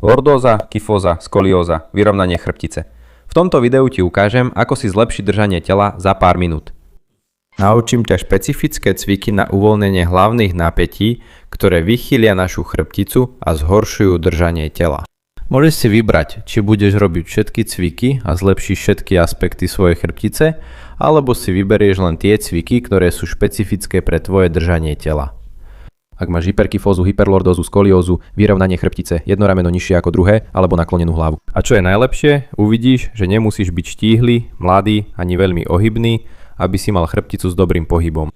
Lordóza, kyfóza, skolióza, vyrovnanie chrbtice. V tomto videu ti ukážem, ako si zlepšiť držanie tela za pár minút. Naučím ťa špecifické cviky na uvoľnenie hlavných napätí, ktoré vychýlia našu chrbticu a zhoršujú držanie tela. Môžeš si vybrať, či budeš robiť všetky cviky a zlepšíš všetky aspekty svojej chrbtice, alebo si vyberieš len tie cviky, ktoré sú špecifické pre tvoje držanie tela. Ak máš hyperkyfózu, hyperlordózu, skoliózu, vyrovnanie chrbtice, jedno rameno nižšie ako druhé alebo naklonenú hlavu. A čo je najlepšie, uvidíš, že nemusíš byť štíhly, mladý ani veľmi ohybný, aby si mal chrbticu s dobrým pohybom.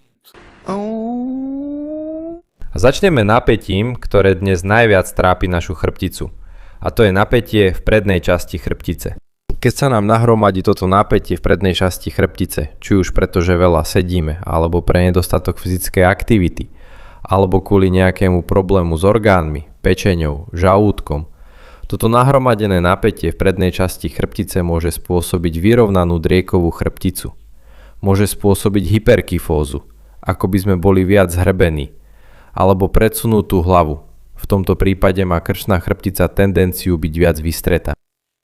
A začneme napätím, ktoré dnes najviac trápi našu chrbticu. A to je napätie v prednej časti chrbtice. Keď sa nám nahromadí toto napätie v prednej časti chrbtice, či už preto, že veľa sedíme, alebo pre nedostatok fyzickej aktivity, alebo kvôli nejakému problému s orgánmi, pečeňou, žalúdkom, toto nahromadené napätie v prednej časti chrbtice môže spôsobiť vyrovnanú driekovú chrbticu. Môže spôsobiť hyperkyfózu, ako by sme boli viac zhrbení, alebo predsunutú hlavu. V tomto prípade má krčná chrbtica tendenciu byť viac vystretá.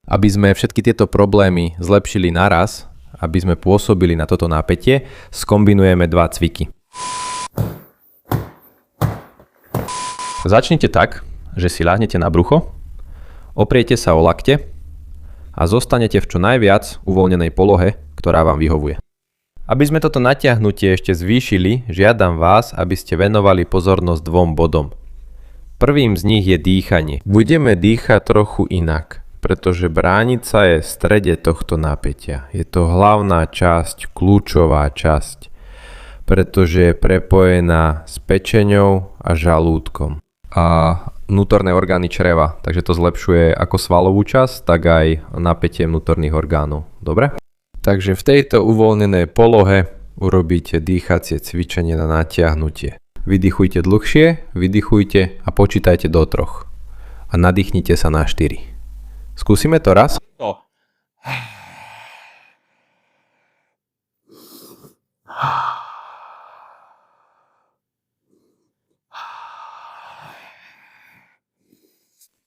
Aby sme všetky tieto problémy zlepšili naraz, aby sme pôsobili na toto napätie, skombinujeme dva cviky. Začnite tak, že si ľahnete na brucho, opriete sa o lakte a zostanete v čo najviac uvoľnenej polohe, ktorá vám vyhovuje. Aby sme toto natiahnutie ešte zvýšili, žiadam vás, aby ste venovali pozornosť dvom bodom. Prvým z nich je dýchanie. Budeme dýchať trochu inak, pretože bránica je v strede tohto napätia. Je to hlavná časť, kľúčová časť, pretože je prepojená s pečeňou a žalúdkom a vnútorné orgány čreva, takže to zlepšuje ako svalovú časť, tak aj napätie vnútorných orgánov. Dobre? Takže v tejto uvoľnenej polohe urobíte dýchacie cvičenie na natiahnutie. Vydychujte dlhšie, vydychujte a počítajte do 3. A nadýchnite sa na 4. Skúsime to raz?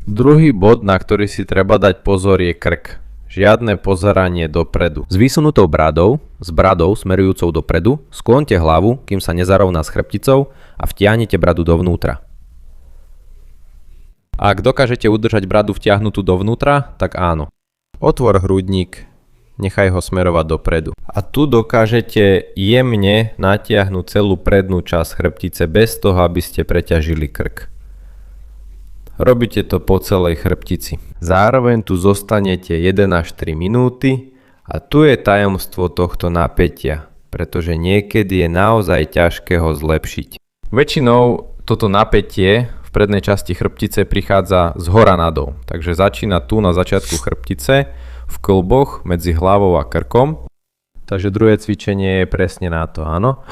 Druhý bod, na ktorý si treba dať pozor, je krk. Žiadne pozeranie dopredu. S vysunutou bradou, s bradou smerujúcou dopredu, sklonte hlavu, kým sa nezarovná s chrbticou a vtiahnete bradu dovnútra. Ak dokážete udržať bradu vtiahnutú dovnútra, tak áno. Otvor hrudník, nechaj ho smerovať dopredu. A tu dokážete jemne natiahnuť celú prednú časť chrbtice bez toho, aby ste preťažili krk. Robíte to po celej chrbtici. Zároveň tu zostanete 1 až 3 minúty a tu je tajomstvo tohto napätia, pretože niekedy je naozaj ťažké ho zlepšiť. Väčšinou toto napätie v prednej časti chrbtice prichádza z hora nadol, takže začína tu na začiatku chrbtice, v kĺboch medzi hlavou a krkom. Takže druhé cvičenie je presne na to, áno.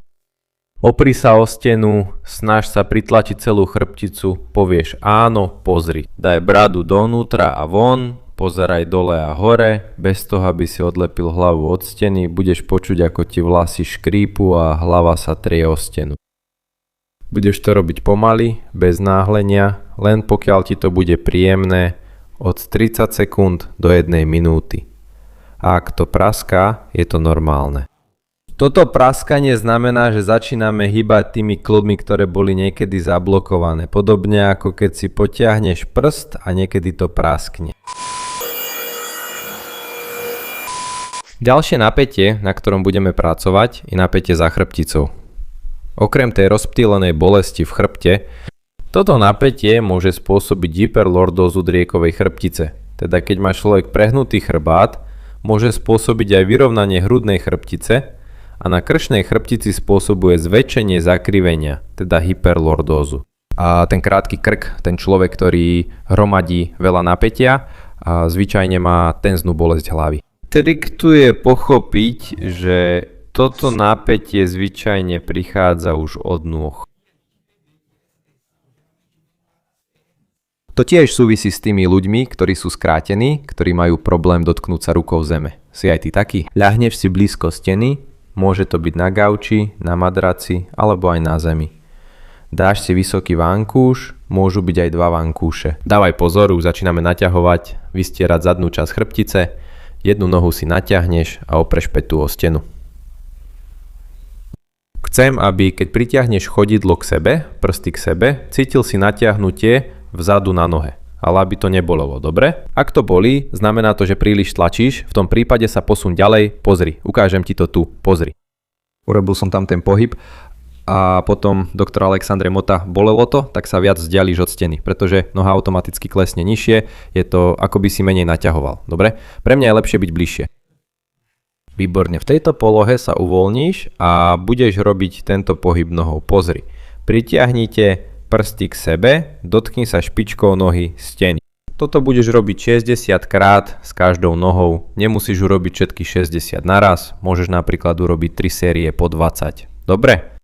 Opri sa o stenu, snaž sa pritlačiť celú chrbticu, povieš áno, pozri. Daj bradu donútra a von, pozeraj dole a hore, bez toho, aby si odlepil hlavu od steny, budeš počuť, ako ti vlasy škrípu a hlava sa trie o stenu. Budeš to robiť pomaly, bez náhlenia, len pokiaľ ti to bude príjemné, od 30 sekúnd do 1 minúty. A ak to praská, je to normálne. Toto praskanie znamená, že začíname hýbať tými kĺbmi, ktoré boli niekedy zablokované. Podobne ako keď si potiahneš prst a niekedy to praskne. Ďalšie napätie, na ktorom budeme pracovať, je napätie za chrbticou. Okrem tej rozptýlenej bolesti v chrbte, toto napätie môže spôsobiť hyperlordózu driekovej chrbtice. Teda keď má človek prehnutý chrbát, môže spôsobiť aj vyrovnanie hrudnej chrbtice, a na krčnej chrbtici spôsobuje zväčšenie zakrivenia, teda hyperlordózu. A ten krátky krk, ten človek, ktorý hromadí veľa napätia, a zvyčajne má tenznú bolesť hlavy. Trik tu je pochopiť, že toto napätie zvyčajne prichádza už od nôh. To tiež súvisí s tými ľuďmi, ktorí sú skrátení, ktorí majú problém dotknúť sa rukou zeme. Si aj ty taký? Ľahneš si blízko steny, môže to byť na gauči, na madraci alebo aj na zemi. Dáš si vysoký vankúš, môžu byť aj 2 vankúše. Dávaj pozor, už začíname naťahovať, vystierať zadnú časť chrbtice, jednu nohu si naťahneš a opreš pätu o stenu. Chcem, aby keď pritiahneš chodidlo k sebe, prsty k sebe, cítil si natiahnutie vzadu na nohe. Ale aby to nebolelo, dobre? Ak to bolí, znamená to, že príliš tlačíš, v tom prípade sa posun ďalej, pozri, ukážem ti to tu, pozri. Urobil som tam ten pohyb a potom doktor Alexandre Mota bolelo to, tak sa viac vzdialíš od steny, pretože noha automaticky klesne nižšie, je to ako by si menej naťahoval, dobre? Pre mňa je lepšie byť bližšie. Výborne, v tejto polohe sa uvoľníš a budeš robiť tento pohyb nohou, pozri. Pritiahnite prsty k sebe, dotkni sa špičkou nohy steny. Toto budeš robiť 60 krát s každou nohou, nemusíš urobiť všetky 60 naraz, môžeš napríklad urobiť 3 série po 20. Dobre?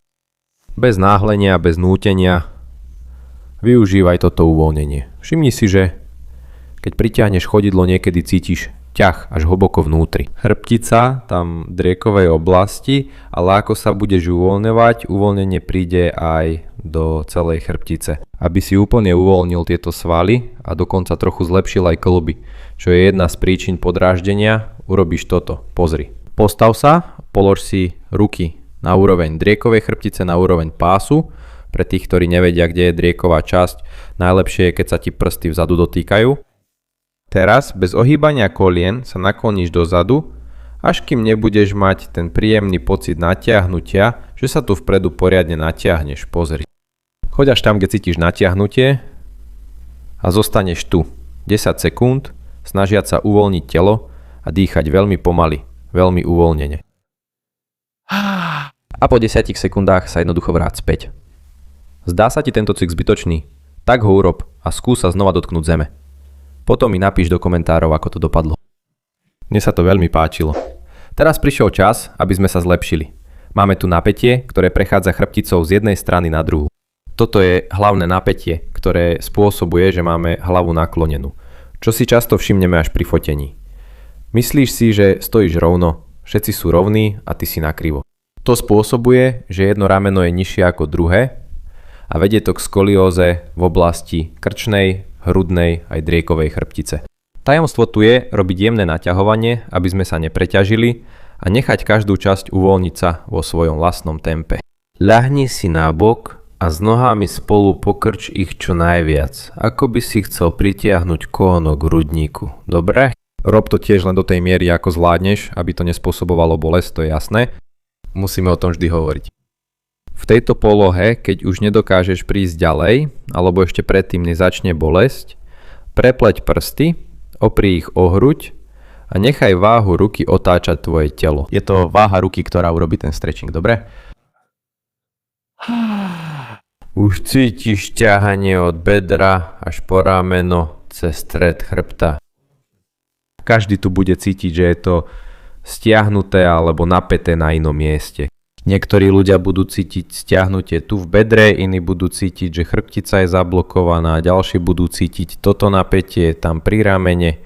Bez náhlenia, bez nútenia, využívaj toto uvoľnenie. Všimni si, že keď pritiahneš chodidlo, niekedy cítiš ťah až hlboko vnútri. Chrbtica, tam driekovej oblasti, ale ako sa budeš uvoľňovať, uvoľnenie príde aj do celej chrbtice. Aby si úplne uvoľnil tieto svaly a dokonca trochu zlepšil aj kĺby, čo je jedna z príčin podráždenia, urobíš toto, pozri. Postav sa, polož si ruky na úroveň driekovej chrbtice, na úroveň pásu. Pre tých, ktorí nevedia, kde je drieková časť, najlepšie je, keď sa ti prsty vzadu dotýkajú. Teraz bez ohýbania kolien sa nakloníš dozadu, až kým nebudeš mať ten príjemný pocit natiahnutia, že sa tu vpredu poriadne natiahneš. Pozri. Choď až tam, kde cítiš natiahnutie a zostaneš tu 10 sekúnd, snažiať sa uvoľniť telo a dýchať veľmi pomaly, veľmi uvoľnene. A po 10 sekundách sa jednoducho vráť späť. Zdá sa ti tento cvik zbytočný? Tak ho urob a skús sa znova dotknúť zeme. Potom mi napíš do komentárov, ako to dopadlo. Mne sa to veľmi páčilo. Teraz prišiel čas, aby sme sa zlepšili. Máme tu napätie, ktoré prechádza chrbticou z jednej strany na druhú. Toto je hlavné napätie, ktoré spôsobuje, že máme hlavu naklonenú. Čo si často všimneme až pri fotení. Myslíš si, že stojíš rovno, všetci sú rovní a ty si nakrivo. To spôsobuje, že jedno rameno je nižšie ako druhé a vedie to k skolióze v oblasti krčnej, hrudnej aj driekovej chrbtice. Tajomstvo tu je robiť jemné naťahovanie, aby sme sa nepreťažili a nechať každú časť uvoľniť sa vo svojom vlastnom tempe. Ľahni si na bok a s nohami spolu pokrč ich čo najviac, ako by si chcel pritiahnuť koleno k hrudníku. Dobre? Rob to tiež len do tej miery, ako zvládneš, aby to nespôsobovalo bolesť, to je jasné. Musíme o tom vždy hovoriť. V tejto polohe, keď už nedokážeš prísť ďalej, alebo ešte predtým nezačne bolesť, prepleť prsty, opri ich o hruď a nechaj váhu ruky otáčať tvoje telo. Je to váha ruky, ktorá urobí ten stretching, dobre? Už cítiš ťahanie od bedra až po rameno cez stred chrbta. Každý tu bude cítiť, že je to stiahnuté alebo napäté na inom mieste. Niektorí ľudia budú cítiť stiahnutie tu v bedre, iní budú cítiť, že chrbtica je zablokovaná, ďalší budú cítiť toto napätie tam pri ramene.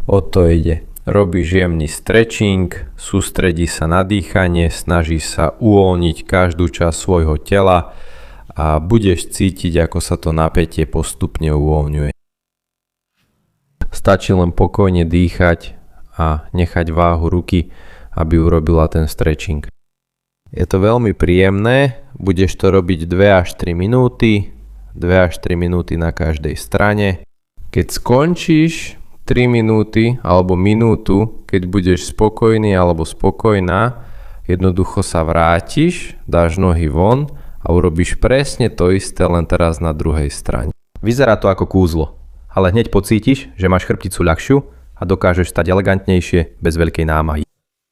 O to ide. Robíš jemný stretching, sústredí sa na dýchanie, snaží sa uvoľniť každú časť svojho tela a budeš cítiť, ako sa to napätie postupne uvoľňuje. Stačí len pokojne dýchať a nechať váhu ruky, aby urobila ten stretching. Je to veľmi príjemné, budeš to robiť 2 až 3 minúty, 2 až 3 minúty na každej strane. Keď skončíš 3 minúty alebo minútu, keď budeš spokojný alebo spokojná, jednoducho sa vrátiš, dáš nohy von a urobíš presne to isté, len teraz na druhej strane. Vyzerá to ako kúzlo, ale hneď pocítiš, že máš chrbticu ľahšiu a dokážeš stať elegantnejšie bez veľkej námahy.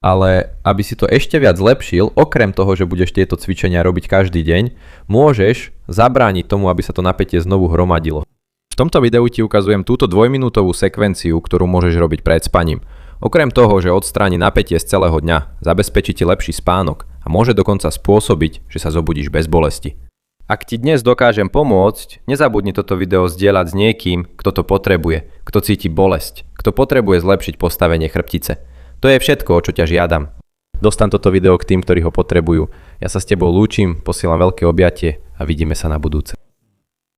Ale aby si to ešte viac zlepšil, okrem toho, že budeš tieto cvičenia robiť každý deň, môžeš zabrániť tomu, aby sa to napätie znovu hromadilo. V tomto videu ti ukazujem túto 2-minútovú sekvenciu, ktorú môžeš robiť pred spaním. Okrem toho, že odstráni napätie z celého dňa, zabezpečí ti lepší spánok a môže dokonca spôsobiť, že sa zobudíš bez bolesti. Ak ti dnes dokážem pomôcť, nezabudni toto video zdieľať s niekým, kto to potrebuje, kto cíti bolesť, kto potrebuje zlepšiť postavenie chrbtice. To je všetko, o čo ťa žiadam. Dostan toto video k tým, ktorí ho potrebujú. Ja sa s tebou lúčim, posielam veľké objatie a vidíme sa na budúce.